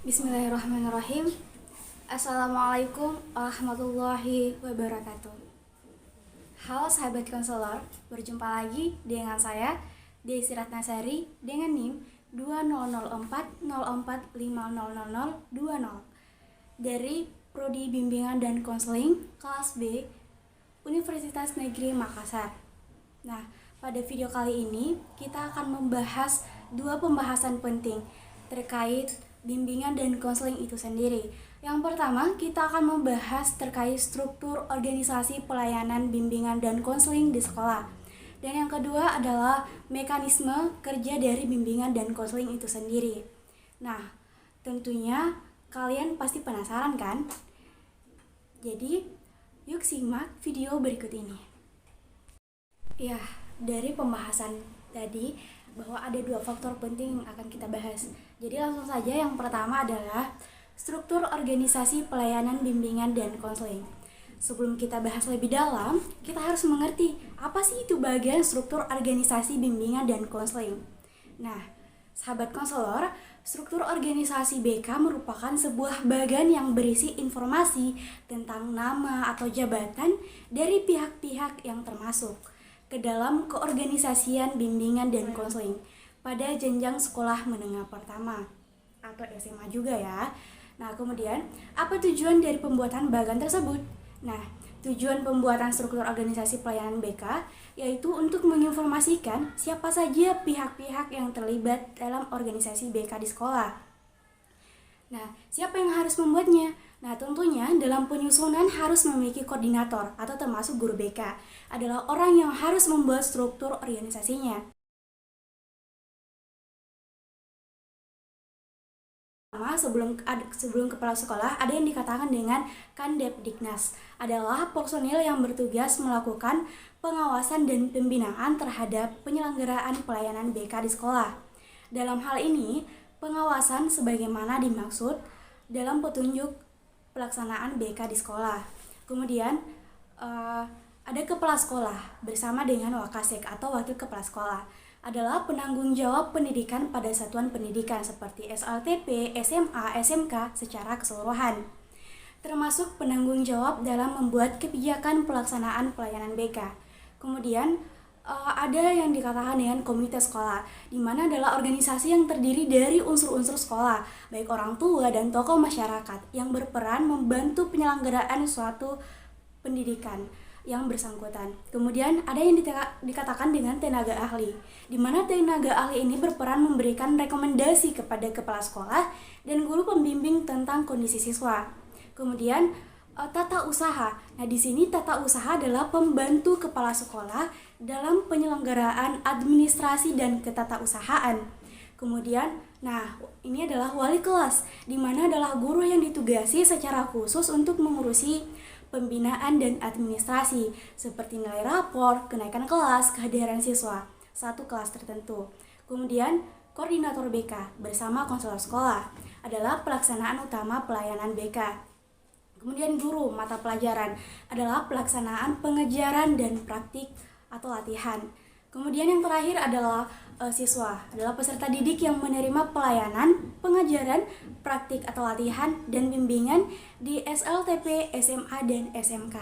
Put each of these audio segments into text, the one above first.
Bismillahirrahmanirrahim. Assalamualaikum warahmatullahi wabarakatuh. Halo sahabat konselor, berjumpa lagi dengan saya Desi Ratnasari dengan NIM 200404500020 dari Prodi Bimbingan dan Konseling kelas B Universitas Negeri Makassar. Nah, pada video kali ini kita akan membahas dua pembahasan penting terkait bimbingan dan konseling itu sendiri. Yang pertama, kita akan membahas terkait struktur organisasi pelayanan bimbingan dan konseling di sekolah. Dan yang kedua adalah mekanisme kerja dari bimbingan dan konseling itu sendiri. Nah, tentunya kalian pasti penasaran kan? Jadi, yuk simak video berikut ini. Ya, dari pembahasan tadi bahwa ada dua faktor penting yang akan kita bahas. Jadi langsung saja, yang pertama adalah struktur organisasi pelayanan bimbingan dan konseling. Sebelum kita bahas lebih dalam, kita harus mengerti apa sih itu bagian struktur organisasi bimbingan dan konseling. Nah, sahabat konselor, struktur organisasi BK merupakan sebuah bagian yang berisi informasi tentang nama atau jabatan dari pihak-pihak yang termasuk ke dalam keorganisasian bimbingan dan konseling pada jenjang sekolah menengah pertama atau SMA juga ya. Nah, kemudian apa tujuan dari pembuatan bagan tersebut? Nah, tujuan pembuatan struktur organisasi pelayanan BK yaitu untuk menginformasikan siapa saja pihak-pihak yang terlibat dalam organisasi BK di sekolah. Nah, siapa yang harus membuatnya? Nah, tentunya dalam penyusunan harus memiliki koordinator atau termasuk guru BK adalah orang yang harus membuat struktur organisasinya. Sebelum kepala sekolah ada yang dikatakan dengan Kandepdiknas, adalah personil yang bertugas melakukan pengawasan dan pembinaan terhadap penyelenggaraan pelayanan BK di sekolah. Dalam hal ini, pengawasan sebagaimana dimaksud dalam petunjuk pelaksanaan BK di sekolah. Kemudian ada kepala sekolah bersama dengan wakasek atau wakil kepala sekolah adalah penanggung jawab pendidikan pada satuan pendidikan seperti SLTP, SMA, SMK secara keseluruhan, termasuk penanggung jawab dalam membuat kebijakan pelaksanaan pelayanan BK. Kemudian ada yang dikatakan dengan komite sekolah, di mana adalah organisasi yang terdiri dari unsur-unsur sekolah, baik orang tua dan tokoh masyarakat yang berperan membantu penyelenggaraan suatu pendidikan yang bersangkutan. Kemudian ada yang dikatakan dengan tenaga ahli, di mana tenaga ahli ini berperan memberikan rekomendasi kepada kepala sekolah dan guru pembimbing tentang kondisi siswa. Kemudian tata usaha. Nah, di sini tata usaha adalah pembantu kepala sekolah dalam penyelenggaraan administrasi dan ketatausahaan. Kemudian, nah, ini adalah wali kelas, di mana adalah guru yang ditugasi secara khusus untuk mengurusi pembinaan dan administrasi seperti nilai rapor, kenaikan kelas, kehadiran siswa satu kelas tertentu. Kemudian, koordinator BK bersama konselor sekolah adalah pelaksanaan utama pelayanan BK. Kemudian guru mata pelajaran adalah pelaksanaan pengejaran dan praktik atau latihan. Kemudian yang terakhir adalah siswa, adalah peserta didik yang menerima pelayanan, pengajaran, praktik atau latihan, dan bimbingan di SLTP, SMA, dan SMK.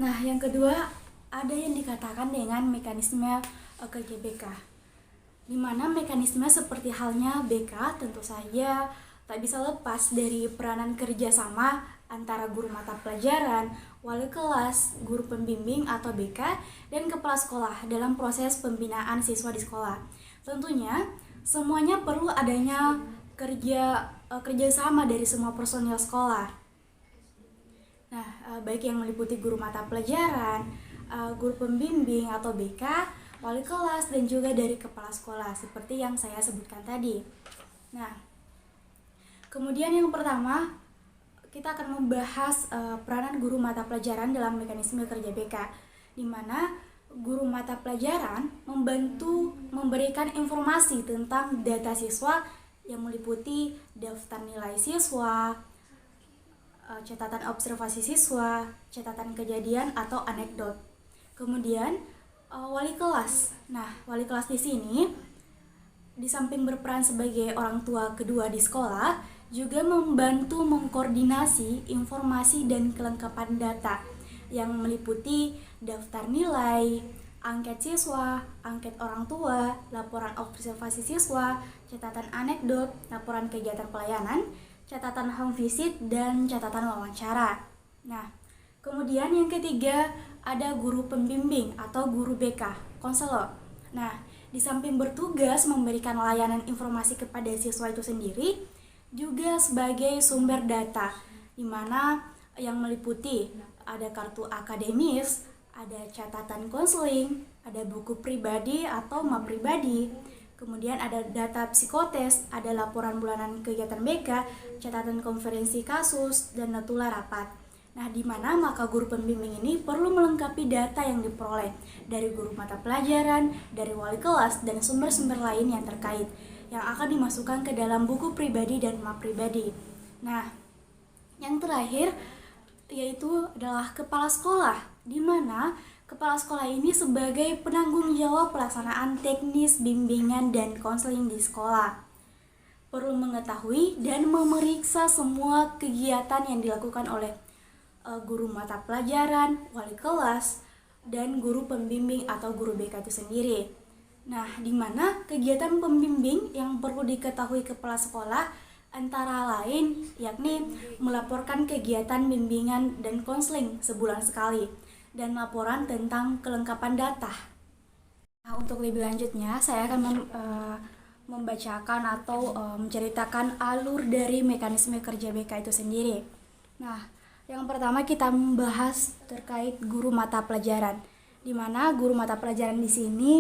Nah, yang kedua ada yang dikatakan dengan mekanisme kerja BK, di mana mekanisme seperti halnya BK tentu saja tak bisa lepas dari peranan kerjasama antara guru mata pelajaran, wali kelas, guru pembimbing atau BK, dan kepala sekolah dalam proses pembinaan siswa di sekolah. Tentunya semuanya perlu adanya kerjasama dari semua personil sekolah. Nah, baik yang meliputi guru mata pelajaran, guru pembimbing atau BK, wali kelas, dan juga dari kepala sekolah seperti yang saya sebutkan tadi. Nah, kemudian yang pertama kita akan membahas peranan guru mata pelajaran dalam mekanisme kerja BK, di mana guru mata pelajaran membantu memberikan informasi tentang data siswa yang meliputi daftar nilai siswa, catatan observasi siswa, catatan kejadian atau anekdot. Kemudian Wali kelas. Nah, wali kelas di sini di samping berperan sebagai orang tua kedua di sekolah, juga membantu mengkoordinasi informasi dan kelengkapan data yang meliputi daftar nilai, angket siswa, angket orang tua, laporan observasi siswa, catatan anekdot, laporan kegiatan pelayanan, catatan home visit, dan catatan wawancara. Nah, kemudian yang ketiga ada guru pembimbing atau guru BK, konselor. Nah, di samping bertugas memberikan layanan informasi kepada siswa itu sendiri, juga sebagai sumber data, di mana yang meliputi ada kartu akademis, ada catatan konseling, ada buku pribadi atau map pribadi, kemudian ada data psikotes, ada laporan bulanan kegiatan BK, catatan konferensi kasus, dan notula rapat. Nah, di mana maka guru pembimbing ini perlu melengkapi data yang diperoleh dari guru mata pelajaran, dari wali kelas, dan sumber-sumber lain yang terkait, yang akan dimasukkan ke dalam buku pribadi dan map pribadi. Nah, yang terakhir yaitu adalah kepala sekolah, di mana kepala sekolah ini sebagai penanggung jawab pelaksanaan teknis bimbingan dan konseling di sekolah. Perlu mengetahui dan memeriksa semua kegiatan yang dilakukan oleh guru mata pelajaran, wali kelas, dan guru pembimbing atau guru BK itu sendiri. Nah, di mana kegiatan pembimbing yang perlu diketahui kepala sekolah antara lain yakni melaporkan kegiatan bimbingan dan konseling sebulan sekali dan laporan tentang kelengkapan data. Nah, untuk lebih lanjutnya saya akan membacakan atau menceritakan alur dari mekanisme kerja BK itu sendiri. Nah, yang pertama kita membahas terkait guru mata pelajaran, di mana guru mata pelajaran di sini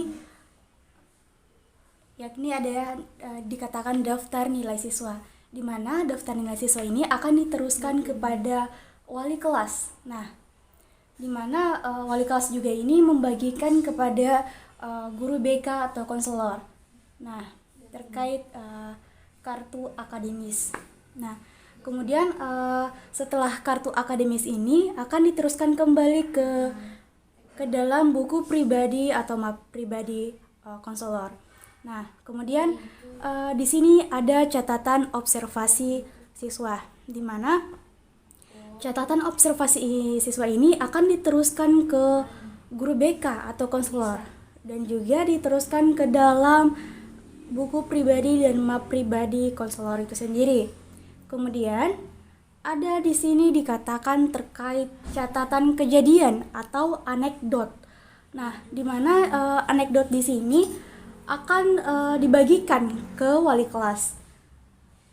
yakni ada dikatakan daftar nilai siswa, di mana daftar nilai siswa ini akan diteruskan kepada wali kelas. Nah, di mana wali kelas juga ini membagikan kepada guru BK atau konselor. Nah, terkait kartu akademis. Nah, kemudian setelah kartu akademis ini akan diteruskan kembali ke dalam buku pribadi atau map pribadi konselor. Nah, kemudian di sini ada catatan observasi siswa, di mana catatan observasi siswa ini akan diteruskan ke guru BK atau konselor dan juga diteruskan ke dalam buku pribadi dan map pribadi konselor itu sendiri. Kemudian ada di sini dikatakan terkait catatan kejadian atau anekdot. Nah, di mana anekdot di sini akan dibagikan ke wali kelas.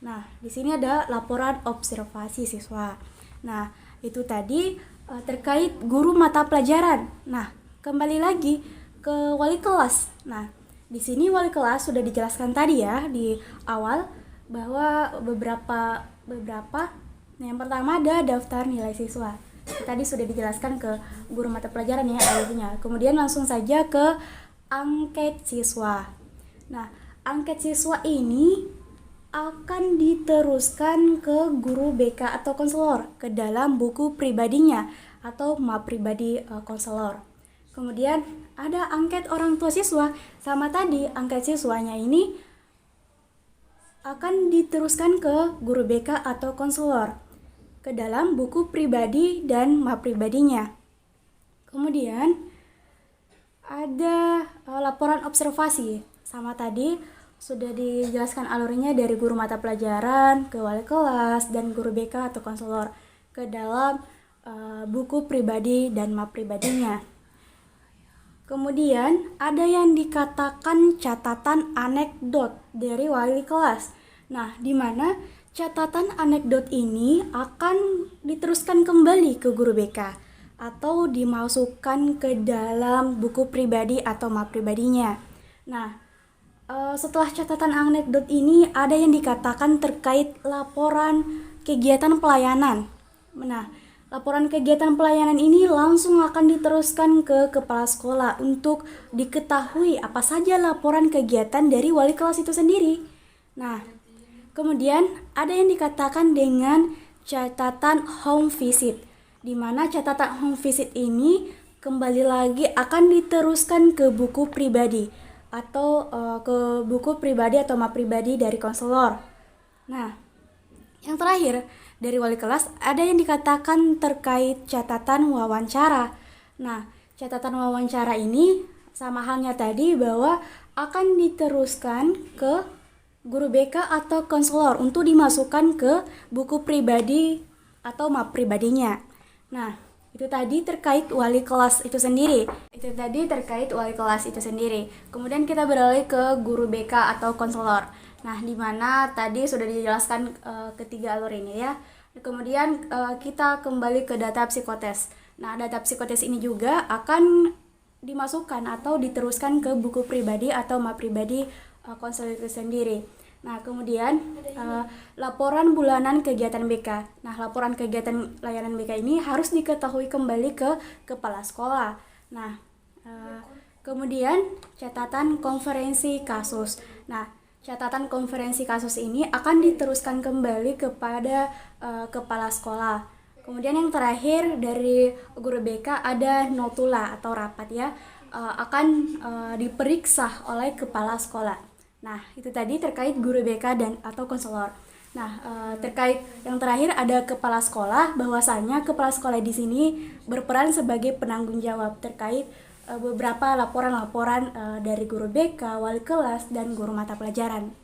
Nah, di sini ada laporan observasi siswa. Nah, itu tadi terkait guru mata pelajaran. Nah, kembali lagi ke wali kelas. Nah, di sini wali kelas sudah dijelaskan tadi ya di awal bahwa beberapa yang pertama ada daftar nilai siswa. Tadi sudah dijelaskan ke guru mata pelajaran ya alurnya. Kemudian langsung saja ke angket siswa. Nah, angket siswa ini akan diteruskan ke guru BK atau konselor ke dalam buku pribadinya atau map pribadi konselor. Kemudian ada angket orang tua siswa. Sama tadi angket siswanya ini akan diteruskan ke guru BK atau konselor ke dalam buku pribadi dan map pribadinya. Kemudian ada laporan observasi. Sama tadi sudah dijelaskan alurnya dari guru mata pelajaran ke wali kelas dan guru BK atau konselor ke dalam buku pribadi dan map pribadinya. Kemudian ada yang dikatakan catatan anekdot dari wali kelas. Nah, di mana catatan anekdot ini akan diteruskan kembali ke guru BK atau dimasukkan ke dalam buku pribadi atau map pribadinya. Nah, setelah catatan anekdot ini ada yang dikatakan terkait laporan kegiatan pelayanan. Nah, laporan kegiatan pelayanan ini langsung akan diteruskan ke kepala sekolah untuk diketahui apa saja laporan kegiatan dari wali kelas itu sendiri. Nah, kemudian ada yang dikatakan dengan catatan home visit, di mana catatan home visit ini kembali lagi akan diteruskan ke buku pribadi atau ke buku pribadi atau map pribadi dari konselor. Nah, yang terakhir dari wali kelas ada yang dikatakan terkait catatan wawancara. Nah, catatan wawancara ini sama halnya tadi bahwa akan diteruskan ke guru BK atau konselor untuk dimasukkan ke buku pribadi atau map pribadinya. Nah, itu tadi terkait wali kelas itu sendiri. Kemudian kita beralih ke guru BK atau konselor. Nah, di mana tadi sudah dijelaskan ketiga alur ini ya. Kemudian kita kembali ke data psikotes. Nah, data psikotes ini juga akan dimasukkan atau diteruskan ke buku pribadi atau map pribadi konselor itu sendiri. Nah, kemudian laporan bulanan kegiatan BK. Nah, laporan kegiatan layanan BK ini harus diketahui kembali ke kepala sekolah. Nah, kemudian catatan konferensi kasus. Nah, catatan konferensi kasus ini akan diteruskan kembali kepada kepala sekolah. Kemudian yang terakhir dari guru BK ada notula atau rapat ya, akan diperiksa oleh kepala sekolah. Nah, itu tadi terkait guru BK dan atau konselor. Nah, terkait yang terakhir ada kepala sekolah, bahwasanya kepala sekolah di sini berperan sebagai penanggung jawab terkait beberapa laporan-laporan dari guru BK, wali kelas, dan guru mata pelajaran.